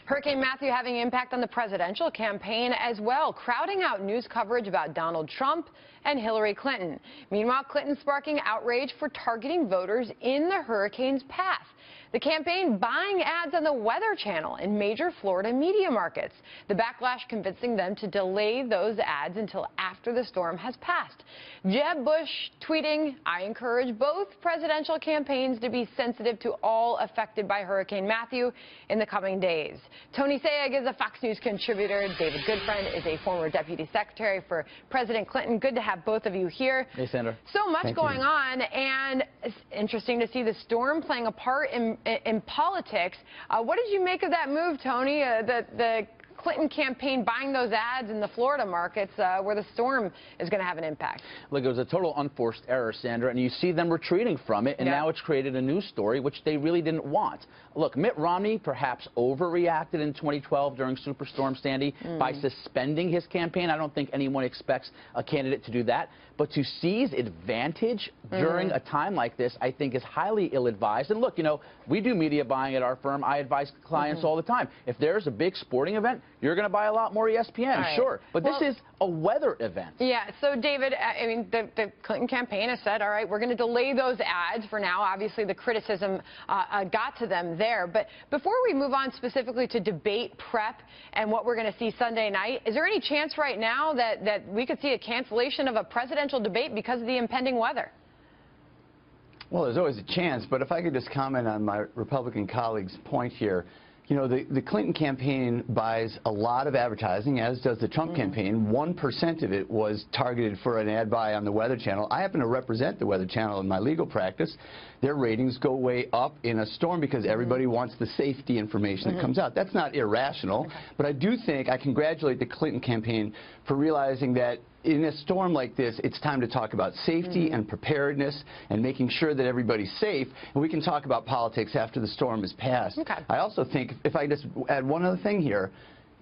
Hurricane Matthew having impact on the presidential campaign as well, crowding out news coverage about Donald Trump and Hillary Clinton. Meanwhile, Clinton sparking outrage for targeting voters in the hurricane's path. The campaign buying ads on the Weather Channel in major Florida media markets. The backlash convincing them to delay those ads until after the storm has passed. Jeb Bush tweeting, "I encourage both presidential campaigns to be sensitive to all affected by Hurricane Matthew in the coming days." Tony Sayegh is a Fox News contributor. David Goodfriend is a former deputy secretary for President Clinton. Good to have both of you here. Hey, Sandra. So much going on, and it's interesting to see the storm playing a part in politics. What did you make of that move, Tony? The Clinton campaign buying those ads in the Florida markets where the storm is going to have an impact. Look, it was a total unforced error, Sandra, and you see them retreating from it, and now it's created a news story, which they really didn't want. Look, Mitt Romney perhaps overreacted in 2012 during Superstorm Sandy by suspending his campaign. I don't think anyone expects a candidate to do that. But to seize advantage during a time like this, I think is highly ill-advised. And look, you know, we do media buying at our firm. I advise clients all the time. If there's a big sporting event, you're going to buy a lot more ESPN, sure. But this is a weather event. Yeah, so David, I mean, the Clinton campaign has said, all right, we're going to delay those ads for now. Obviously, the criticism got to them there. But before we move on specifically to debate prep and what we're going to see Sunday night, is there any chance right now that we could see a cancellation of a presidential debate because of the impending weather? Well, there's always a chance, but if I could just comment on my Republican colleague's point here. You know, the Clinton campaign buys a lot of advertising, as does the Trump campaign. 1% of it was targeted for an ad buy on the Weather Channel. I happen to represent the Weather Channel in my legal practice. Their ratings go way up in a storm because everybody wants the safety information that comes out. That's not irrational, but I do think I congratulate the Clinton campaign for realizing that in a storm like this, it's time to talk about safety and preparedness and making sure that everybody's safe. And we can talk about politics after the storm has passed. I also think, if I just add one other thing here,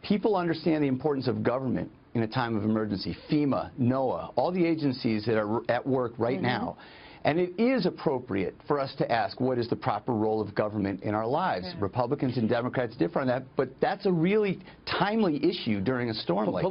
people understand the importance of government in a time of emergency. FEMA, NOAA, all the agencies that are at work right now. And it is appropriate for us to ask, what is the proper role of government in our lives? Republicans and Democrats differ on that, but that's a really timely issue during a storm like this.